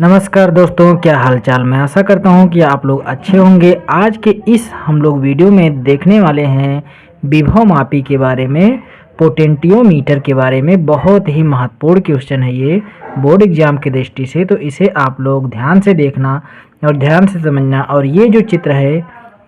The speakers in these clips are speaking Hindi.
नमस्कार दोस्तों, क्या हालचाल। मैं आशा करता हूं कि आप लोग अच्छे होंगे। आज के इस हम लोग वीडियो में देखने वाले हैं विभव मापी के बारे में, पोटेंटियोमीटर के बारे में। बहुत ही महत्वपूर्ण क्वेश्चन है ये बोर्ड एग्जाम की दृष्टि से, तो इसे आप लोग ध्यान से देखना और ध्यान से समझना। और ये जो चित्र है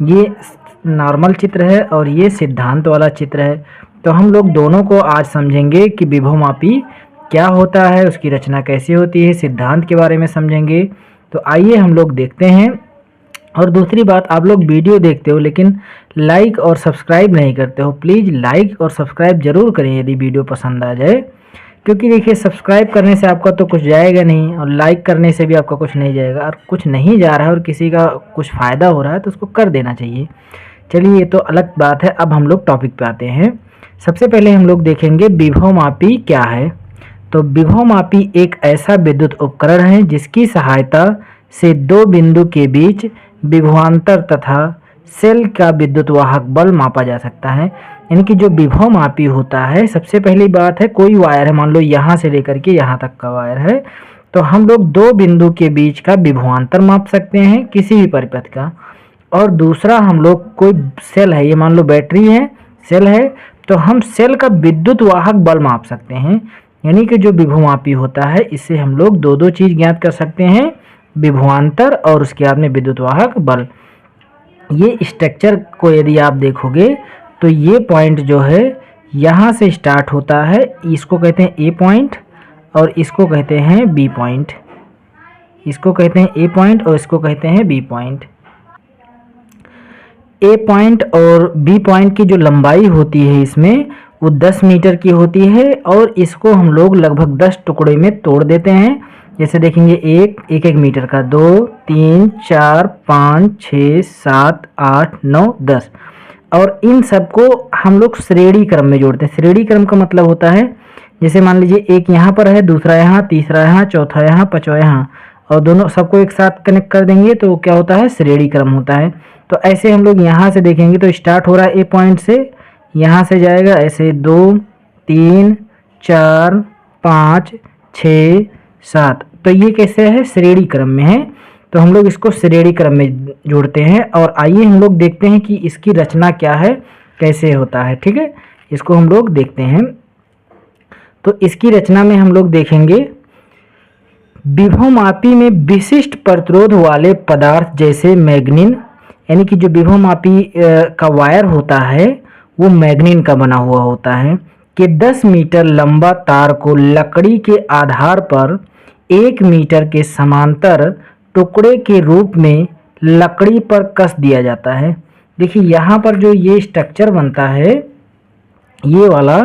ये नॉर्मल चित्र है और ये सिद्धांत वाला चित्र है। तो हम लोग दोनों को आज समझेंगे कि विभव मापी क्या होता है, उसकी रचना कैसे होती है, सिद्धांत के बारे में समझेंगे। तो आइए हम लोग देखते हैं। और दूसरी बात, आप लोग वीडियो देखते हो लेकिन लाइक और सब्सक्राइब नहीं करते हो। प्लीज़ लाइक और सब्सक्राइब ज़रूर करें यदि वीडियो पसंद आ जाए, क्योंकि देखिए सब्सक्राइब करने से आपका तो कुछ जाएगा नहीं और लाइक करने से भी आपका कुछ नहीं जाएगा। और कुछ नहीं जा रहा है और किसी का कुछ फ़ायदा हो रहा है तो उसको कर देना चाहिए। चलिए, ये तो अलग बात है। अब हम लोग टॉपिक पे आते हैं। सबसे पहले हम लोग देखेंगे विभव मापी क्या है। तो विभव मापी एक ऐसा विद्युत उपकरण है जिसकी सहायता से दो बिंदु के बीच विभवांतर तथा सेल का विद्युत वाहक बल मापा जा सकता है। यानी कि जो विभव मापी होता है, सबसे पहली बात है कोई वायर है, मान लो यहाँ से लेकर के यहाँ तक का वायर है, तो हम लोग दो बिंदु के बीच का विभवांतर माप सकते हैं किसी भी परिपथ का। और दूसरा, हम लोग कोई सेल है, ये मान लो बैटरी है, सेल है, तो हम सेल का विद्युत वाहक बल माप सकते हैं। यानी कि जो विभवमापी होता है इससे हम लोग दो चीज़ ज्ञात कर सकते हैं, विभवांतर और उसके बाद में विद्युत वाहक बल। ये स्ट्रक्चर को यदि आप देखोगे तो ये पॉइंट जो है यहाँ से स्टार्ट होता है, इसको कहते हैं ए पॉइंट और इसको कहते हैं बी पॉइंट। इसको कहते हैं ए पॉइंट और इसको कहते हैं बी पॉइंट। ए पॉइंट और बी पॉइंट की जो लंबाई होती है इसमें वो 10 मीटर की होती है और इसको हम लोग लगभग 10 टुकड़े में तोड़ देते हैं। जैसे देखेंगे एक मीटर का 2, 3, 4, 5, 6, 7, 8, 9, 10। और इन सबको हम लोग श्रेणी क्रम में जोड़ते हैं। श्रेणी क्रम का मतलब होता है, जैसे मान लीजिए एक यहाँ पर है, दूसरा यहाँ, तीसरा यहाँ, चौथा यहाँ, पांचवा यहाँ, और दोनों सबको एक साथ कनेक्ट कर देंगे तो क्या होता है, श्रेणी क्रम होता है। तो ऐसे हम लोग यहाँ से देखेंगे तो स्टार्ट हो रहा है ए पॉइंट से, यहाँ से जाएगा ऐसे 2, 3, 4, 5, 6, 7। तो ये कैसे है, श्रेणी क्रम में है। तो हम लोग इसको श्रेणी क्रम में जोड़ते हैं। और आइए हम लोग देखते हैं कि इसकी रचना क्या है, कैसे होता है। ठीक है, इसको हम लोग देखते हैं। तो इसकी रचना में हम लोग देखेंगे विभवमापी में विशिष्ट प्रतिरोध वाले पदार्थ जैसे मैग्नीन, यानी कि जो विभवमापी का वायर होता है वो मैग्नीन का बना हुआ होता है, कि 10 मीटर लंबा तार को लकड़ी के आधार पर 1 मीटर के समांतर टुकड़े के रूप में लकड़ी पर कस दिया जाता है। देखिए यहाँ पर जो ये स्ट्रक्चर बनता है ये वाला,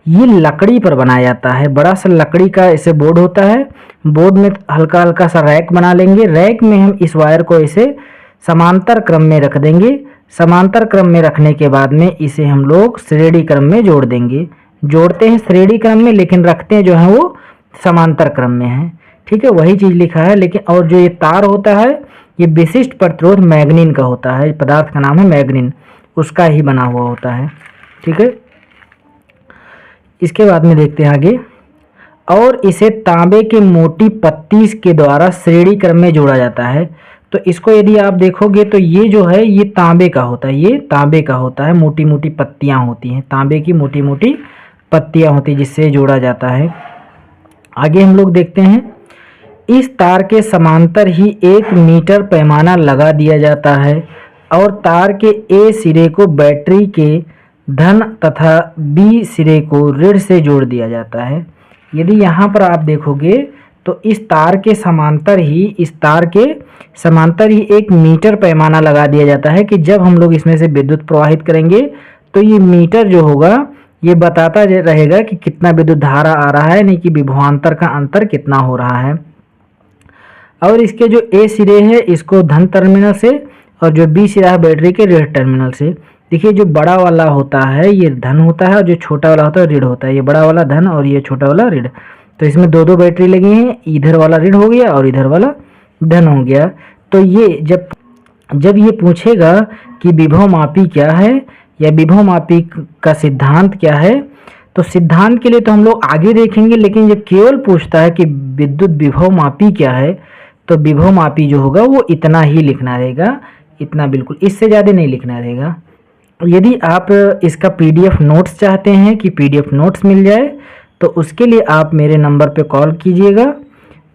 ये लकड़ी पर बनाया जाता है। बड़ा सा लकड़ी का ऐसे बोर्ड होता है, बोर्ड में हल्का हल्का सा रैक बना लेंगे, रैक में हम इस वायर को ऐसे समांतर क्रम में रख देंगे। समांतर क्रम में रखने के बाद में इसे हम लोग श्रेणी क्रम में जोड़ देंगे। जोड़ते हैं श्रेणी क्रम में, लेकिन रखते हैं जो है वो समांतर क्रम में है। ठीक है, वही चीज़ लिखा है। लेकिन और जो ये तार होता है ये विशिष्ट प्रतिरोध मैग्नीन का होता है, पदार्थ का नाम है मैग्नीन, उसका ही बना हुआ होता है। ठीक है, इसके बाद में देखते हैं आगे। और इसे तांबे के मोटी पत्ती के द्वारा श्रेणी क्रम में जोड़ा जाता है। तो इसको यदि आप देखोगे तो ये जो है ये तांबे का होता है, ये तांबे का होता है, मोटी मोटी पत्तियां होती हैं, तांबे की मोटी मोटी पत्तियां होती हैं जिससे जोड़ा जाता है। आगे हम लोग देखते हैं, इस तार के समांतर ही 1 मीटर पैमाना लगा दिया जाता है और तार के ए सिरे को बैटरी के धन तथा बी सिरे को ऋण से जोड़ दिया जाता है। यदि यहाँ पर आप देखोगे तो इस तार के समांतर ही 1 मीटर पैमाना लगा दिया जाता है कि जब हम लोग इसमें से विद्युत प्रवाहित करेंगे तो ये मीटर जो होगा ये बताता रहेगा कि कितना विद्युत धारा आ रहा है, नहीं कि विभवांतर का अंतर कितना हो रहा है। और इसके जो ए सिरे है इसको धन टर्मिनल से और जो बी सिरा है बैटरी के ऋण टर्मिनल से। देखिए जो बड़ा वाला होता है ये धन होता है और जो छोटा वाला होता है ऋण होता है। ये बड़ा वाला धन और ये छोटा वाला ऋण। तो इसमें दो बैटरी लगी हैं, इधर वाला ऋण हो गया और इधर वाला धन हो गया। तो ये जब ये पूछेगा कि विभवमापी क्या है या विभवमापी का सिद्धांत क्या है, तो सिद्धांत के लिए तो हम लोग आगे देखेंगे, लेकिन जब केवल पूछता है कि विद्युत विभवमापी क्या है तो विभव मापी जो होगा वो इतना ही लिखना रहेगा, इतना, बिल्कुल इससे ज़्यादा नहीं लिखना रहेगा। यदि आप इसका पीडीएफ नोट्स चाहते हैं कि पीडीएफ नोट्स मिल जाए, तो उसके लिए आप मेरे नंबर पे कॉल कीजिएगा,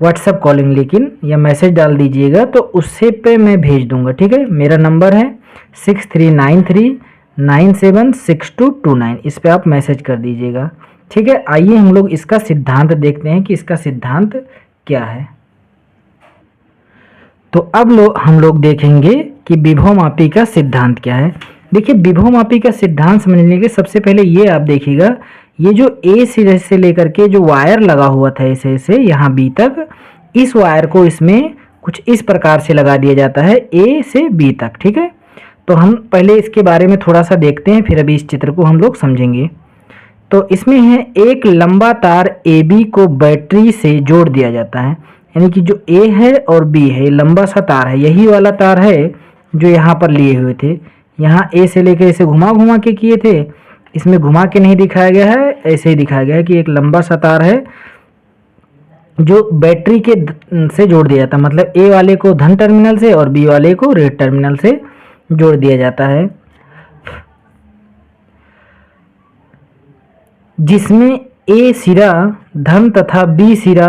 व्हाट्सएप कॉलिंग लेकिन, या मैसेज डाल दीजिएगा तो उससे पे मैं भेज दूंगा। ठीक है, मेरा नंबर है 6393976229, इस पे आप मैसेज कर दीजिएगा। ठीक है, आइए हम लोग इसका सिद्धांत देखते हैं कि इसका सिद्धांत क्या है। तो अब हम लोग देखेंगे कि विभव मापी का सिद्धांत क्या है। देखिए, विभव मापी का सिद्धांत समझने के सबसे पहले ये आप देखिएगा, ये जो ए सिरे से लेकर के जो वायर लगा हुआ था ऐसे ऐसे यहाँ बी तक, इस वायर को इसमें कुछ इस प्रकार से लगा दिया जाता है ए से बी तक। ठीक है, तो हम पहले इसके बारे में थोड़ा सा देखते हैं, फिर अभी इस चित्र को हम लोग समझेंगे। तो इसमें है एक लंबा तार ए बी को बैटरी से जोड़ दिया जाता है, यानी कि जो ए है और बी है, लंबा सा तार है, यही वाला तार है जो यहाँ पर लिए हुए थे। यहाँ ए से लेकर इसे घुमा घुमा के किए थे, इसमें घुमा के नहीं दिखाया गया है, ऐसे ही दिखाया गया है कि एक लंबा सा तार है जो बैटरी के से जोड़ दिया जाता है, मतलब ए वाले को धन टर्मिनल से और बी वाले को ऋण टर्मिनल से जोड़ दिया जाता है, जिसमें ए सिरा धन तथा बी सिरा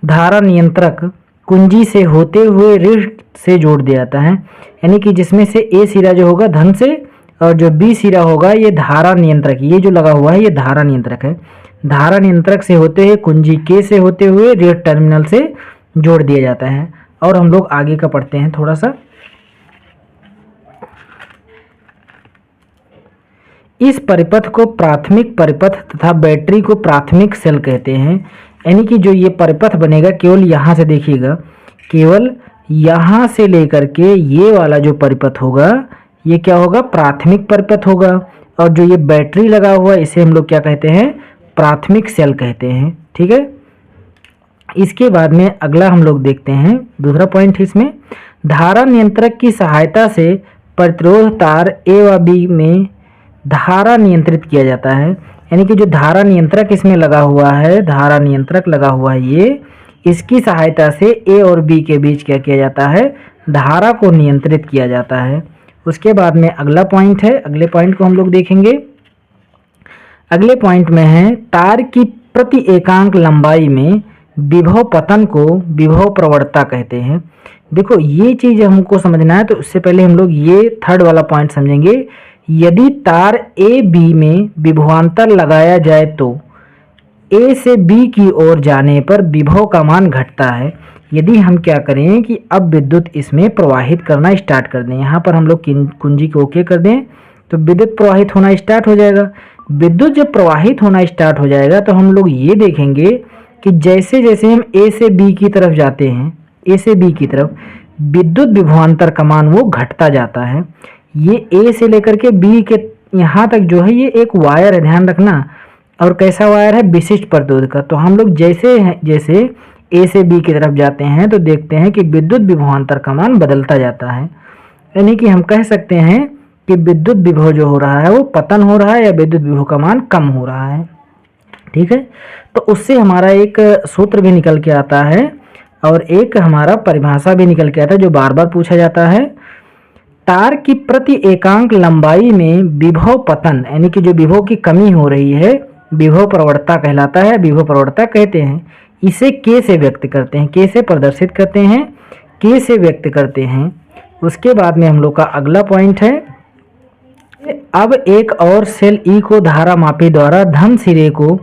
धारा नियंत्रक कुंजी से होते हुए ऋण से जोड़ दिया जाता है। यानी कि जिसमें से ए सिरा जो होगा धन से और जो बी सिरा होगा ये धारा नियंत्रक, ये जो लगा हुआ है ये धारा नियंत्रक है, धारा नियंत्रक से होते हुए कुंजी के से होते हुए ऋण टर्मिनल से जोड़ दिया जाता है। और हम लोग आगे का पढ़ते हैं थोड़ा सा। इस परिपथ को प्राथमिक परिपथ तथा बैटरी को प्राथमिक सेल कहते हैं। यानी कि जो ये परिपथ बनेगा केवल यहाँ से देखिएगा, केवल यहाँ से लेकर के ये वाला जो परिपथ होगा ये क्या होगा, प्राथमिक परिपथ होगा। और जो ये बैटरी लगा हुआ है इसे हम लोग क्या कहते हैं, प्राथमिक सेल कहते हैं। ठीक है, इसके बाद में अगला हम लोग देखते हैं, दूसरा पॉइंट इसमें, धारा नियंत्रक की सहायता से प्रतिरोध तार ए व बी में धारा नियंत्रित किया जाता है। यानी कि जो धारा नियंत्रक इसमें लगा हुआ है, धारा नियंत्रक लगा हुआ है ये, इसकी सहायता से ए और बी के बीच क्या किया जाता है, धारा को नियंत्रित किया जाता है। उसके बाद में अगला पॉइंट है, अगले पॉइंट को हम लोग देखेंगे। अगले पॉइंट में है तार की प्रति एकांक लंबाई में विभव पतन को विभव प्रवणता कहते हैं। देखो ये चीज़ हमको समझना है, तो उससे पहले हम लोग ये थर्ड वाला पॉइंट समझेंगे। यदि तार ए बी में विभवांतर लगाया जाए तो ए से बी की ओर जाने पर विभव का मान घटता है। यदि हम क्या करें कि अब विद्युत इसमें प्रवाहित करना स्टार्ट कर दें, यहाँ पर हम लोग कुंजी को ओके कर दें तो विद्युत प्रवाहित होना स्टार्ट हो जाएगा। विद्युत जब प्रवाहित होना स्टार्ट हो जाएगा तो हम लोग ये देखेंगे कि जैसे जैसे हम ए से बी की तरफ जाते हैं, ए से बी की तरफ विद्युत विभवांतर का मान वो घटता जाता है। ये ए से लेकर के बी के यहाँ तक जो है ये एक वायर है, ध्यान रखना। और कैसा वायर है, विशिष्ट प्रतिरोध का। तो हम लोग जैसे जैसे ए से बी की तरफ जाते हैं तो देखते हैं कि विद्युत विभवांतर का मान बदलता जाता है। यानी कि हम कह सकते हैं कि विद्युत विभव जो हो रहा है वो पतन हो रहा है या विद्युत विभव का मान कम हो रहा है। ठीक है, तो उससे हमारा एक सूत्र भी निकल के आता है और एक हमारा परिभाषा भी निकल के आता है जो बार बार पूछा जाता है। तार की प्रति एकांक लंबाई में विभव पतन, यानी कि जो विभव की कमी हो रही है, विभव प्रवणता कहलाता है, विभव प्रवणता कहते हैं। इसे के से व्यक्त करते हैं, के से प्रदर्शित करते हैं, के से व्यक्त करते हैं। उसके बाद में हम लोग का अगला पॉइंट है, अब एक और सेल ई को धारा मापी द्वारा धन सिरे को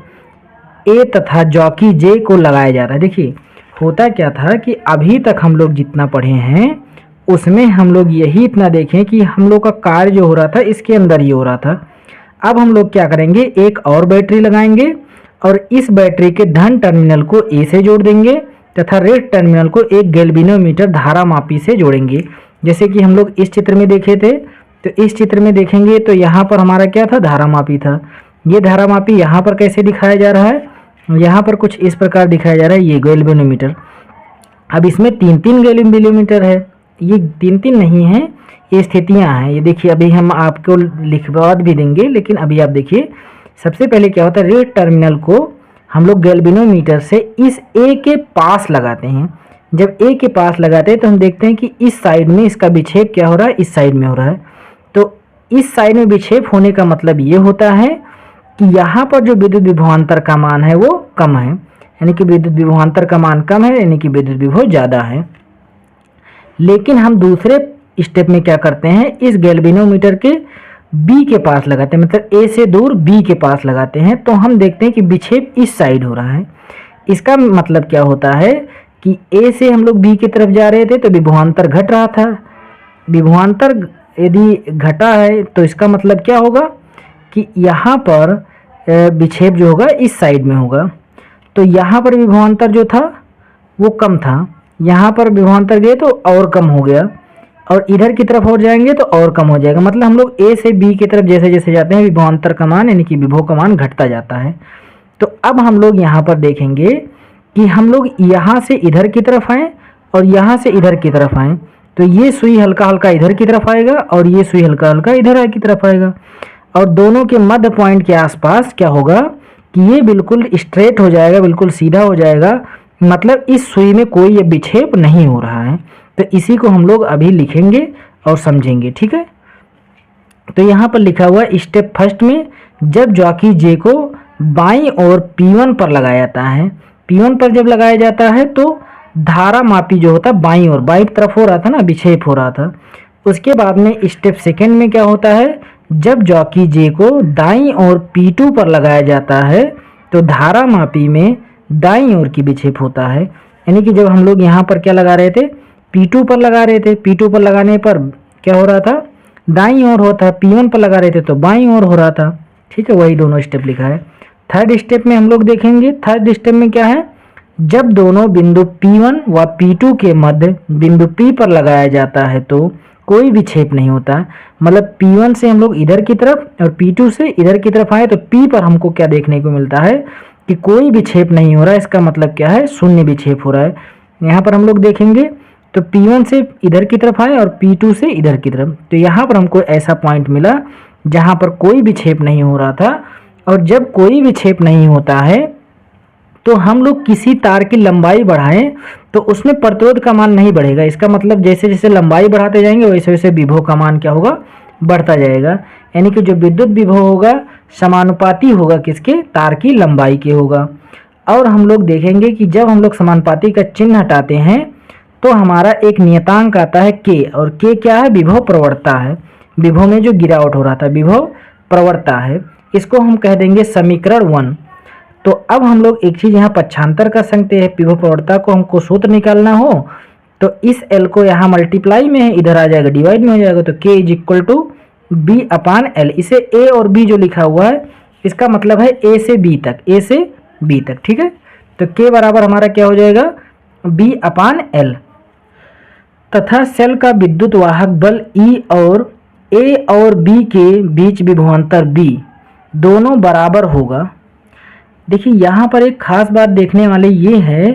ए तथा जॉकी जे को लगाया जाता है। देखिए होता क्या था कि अभी तक हम लोग जितना पढ़े हैं उसमें हम लोग यही इतना देखें कि हम लोग का कार्य जो हो रहा था इसके अंदर ही हो रहा था। अब हम लोग क्या करेंगे, एक और बैटरी लगाएंगे और इस बैटरी के धन टर्मिनल को ए से जोड़ देंगे तथा ऋण टर्मिनल को एक गैल्वेनोमीटर धारा मापी से जोड़ेंगे। जैसे कि हम लोग इस चित्र में देखे थे, तो इस चित्र में देखेंगे तो यहाँ पर हमारा क्या था, धारा मापी था। ये धारा मापी यहाँ पर कैसे दिखाया जा रहा है, यहाँ पर कुछ इस प्रकार दिखाया जा रहा है, ये गैल्वेनोमीटर। अब इसमें 3-3 गैल्वेनोमीटर है, ये 3-3 नहीं है, ये स्थितियाँ हैं। ये देखिए अभी हम आपको लिखवा भी देंगे, लेकिन अभी आप देखिए सबसे पहले क्या होता है, ऋण टर्मिनल को हम लोग गैल्वेनोमीटर से इस ए के पास लगाते हैं। जब ए के पास लगाते हैं तो हम देखते हैं कि इस साइड में इसका विक्षेप क्या हो रहा है, इस साइड में हो रहा है। तो इस साइड में विक्षेप होने का मतलब ये होता है कि यहाँ पर जो विद्युत विभवांतर का मान है वो कम है, यानी कि विद्युत विभवांतर का मान कम है, यानी कि विद्युत विभव ज़्यादा है। लेकिन हम दूसरे स्टेप में क्या करते हैं, इस गैल्वेनोमीटर के बी के पास लगाते हैं, मतलब ए से दूर बी के पास लगाते हैं, तो हम देखते हैं कि विक्षेप इस साइड हो रहा है। इसका मतलब क्या होता है कि ए से हम लोग बी की तरफ जा रहे थे तो विभवांतर घट रहा था। विभवांतर यदि घटा है तो इसका मतलब क्या होगा कि यहाँ पर विक्षेप जो होगा इस साइड में होगा। तो यहाँ पर विभवांतर जो था वो कम था, यहाँ पर विभवांतर गए तो और कम हो गया, और इधर की तरफ और जाएंगे तो और कम हो जाएगा। मतलब हम लोग ए से बी की तरफ जैसे जैसे जाते हैं विभवांतर का मान यानी कि विभव का मान घटता जाता है। तो अब हम लोग यहाँ पर देखेंगे कि हम लोग यहाँ से इधर की तरफ आएँ और यहाँ से इधर की तरफ आएँ, तो ये सुई हल्का हल्का इधर की तरफ आएगा और ये सुई हल्का हल्का इधर की तरफ आएगा, और दोनों के मध्य पॉइंट के आसपास क्या होगा कि ये बिल्कुल स्ट्रेट हो जाएगा, बिल्कुल सीधा हो जाएगा। मतलब इस सुई में कोई ये विक्षेप नहीं हो रहा है। तो इसी को हम लोग अभी लिखेंगे और समझेंगे, ठीक है। तो यहाँ पर लिखा हुआ स्टेप फर्स्ट में जब जॉकी जे को बाईं ओर P1 पर लगाया जाता है, P1 पर जब लगाया जाता है तो धारा मापी जो होता है बाईं ओर, बाईं तरफ हो रहा था ना, विक्षेप हो रहा था। उसके बाद में स्टेप सेकेंड में क्या होता है, जब जॉकी जे को दाईं ओर P2 पर लगाया जाता है तो धारा मापी में दाईं ओर की विक्षेप होता है। यानी कि जब हम लोग यहाँ पर क्या लगा रहे थे, P2 पर लगा रहे थे, P2 पर लगाने पर क्या हो रहा था, दाईं ओर होता है, P1 पर लगा रहे थे तो बाईं ओर हो रहा था, ठीक है। वही दोनों स्टेप लिखा है। थर्ड स्टेप में हम लोग देखेंगे, थर्ड स्टेप में क्या है, जब दोनों बिंदु P1 व P2 के मध्य बिंदु P पर लगाया जाता है तो कोई विक्षेप नहीं होता। मतलब P1 से हम लोग इधर की तरफ और P2 से इधर की तरफ आए तो P पर हमको क्या देखने को मिलता है कि कोई विक्षेप नहीं हो रहा है। इसका मतलब क्या है, शून्य विक्षेप हो रहा है। यहाँ पर हम लोग देखेंगे तो P1 से इधर की तरफ आए और P2 से इधर की तरफ, तो यहाँ पर हमको ऐसा पॉइंट मिला जहाँ पर कोई विक्षेप नहीं हो रहा था। और जब कोई विक्षेप नहीं होता है तो हम लोग किसी तार की लंबाई बढ़ाएं तो उसमें प्रतिरोध का मान नहीं बढ़ेगा। इसका मतलब जैसे जैसे लंबाई बढ़ाते जाएंगे वैसे वैसे विभव का मान क्या होगा, बढ़ता जाएगा। यानी कि जो विद्युत विभव होगा समानुपाती होगा किसके, तार की लंबाई के होगा। और हम लोग देखेंगे कि जब हम लोग समानुपाती का चिन्ह हटाते हैं तो हमारा एक नियतांक आता है K, और K क्या है, विभव प्रवणता है। विभव में जो गिरावट हो रहा था विभव प्रवणता है, इसको हम कह देंगे समीकरण 1। तो अब हम लोग एक चीज़ यहाँ पक्षांतर कर सकते हैं। विभव प्रवणता को हमको सूत्र निकालना हो तो इस L को यहाँ मल्टीप्लाई में है, इधर आ जाएगा डिवाइड में हो जाएगा, तो K = B/L। इसे A और B जो लिखा हुआ है इसका मतलब है A से B तक, A से B तक, ठीक है। तो K बराबर हमारा क्या हो जाएगा, B/L। तथा सेल का विद्युत वाहक बल E और A और B के बीच विभवांतर B दोनों बराबर होगा। देखिए यहाँ पर एक खास बात देखने वाले ये है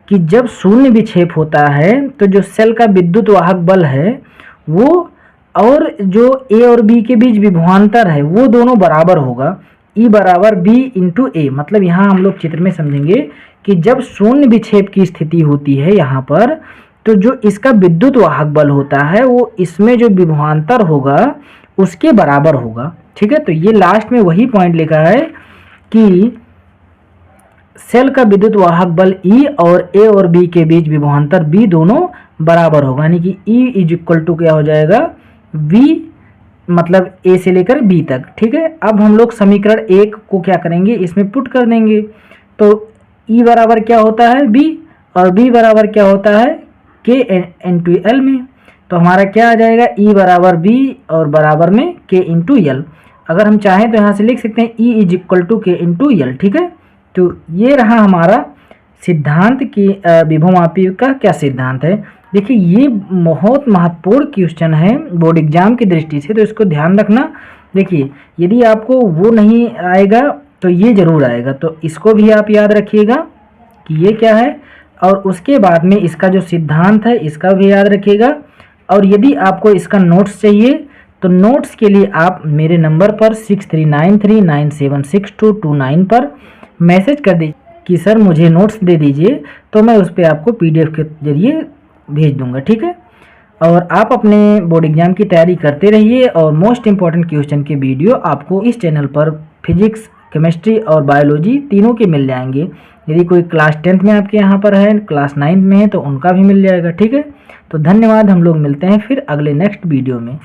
कि जब शून्य विक्षेप होता है तो जो सेल का विद्युत वाहक बल है वो और जो A और B के बीच विभवांतर है वो दोनों बराबर होगा, E = B/A। मतलब यहाँ हम लोग चित्र में समझेंगे कि जब शून्य विक्षेप की स्थिति होती है यहाँ पर तो जो इसका विद्युत वाहक बल होता है वो इसमें जो विभवांतर होगा उसके बराबर होगा, ठीक है। तो ये लास्ट में वही पॉइंट लिखा है कि सेल का विद्युत वाहक बल E और A और B के बीच विभवांतर B दोनों बराबर होगा। यानी कि E = क्या हो जाएगा, V मतलब A से लेकर B तक, ठीक है। अब हम लोग समीकरण 1 को क्या करेंगे, इसमें पुट कर देंगे। तो E बराबर क्या होता है, B, और B बराबर क्या होता है, K × L में। तो हमारा क्या आ जाएगा, E = B और बराबर में K × L। अगर हम चाहें तो यहाँ से लिख सकते हैं E = K × L, ठीक है। तो ये रहा हमारा सिद्धांत की विभव मापी का क्या सिद्धांत है। देखिए ये बहुत महत्वपूर्ण क्वेश्चन है बोर्ड एग्जाम की दृष्टि से, तो इसको ध्यान रखना। देखिए यदि आपको वो नहीं आएगा तो ये जरूर आएगा, तो इसको भी आप याद रखिएगा कि ये क्या है, और उसके बाद में इसका जो सिद्धांत है इसका भी याद रखिएगा। और यदि आपको इसका नोट्स चाहिए तो नोट्स के लिए आप मेरे नंबर पर 6393976229 पर मैसेज कर दीजिए। कि सर मुझे नोट्स दे दीजिए, तो मैं उस पर आपको PDF के ज़रिए भेज दूंगा, ठीक है। और आप अपने बोर्ड एग्ज़ाम की तैयारी करते रहिए और मोस्ट इम्पॉर्टेंट क्वेश्चन के वीडियो आपको इस चैनल पर फिजिक्स, केमिस्ट्री और बायोलॉजी तीनों के मिल जाएंगे। यदि कोई क्लास 10th में आपके यहाँ पर है, क्लास 9th में है, तो उनका भी मिल जाएगा, ठीक है। तो धन्यवाद, हम लोग मिलते हैं फिर अगले नेक्स्ट वीडियो में।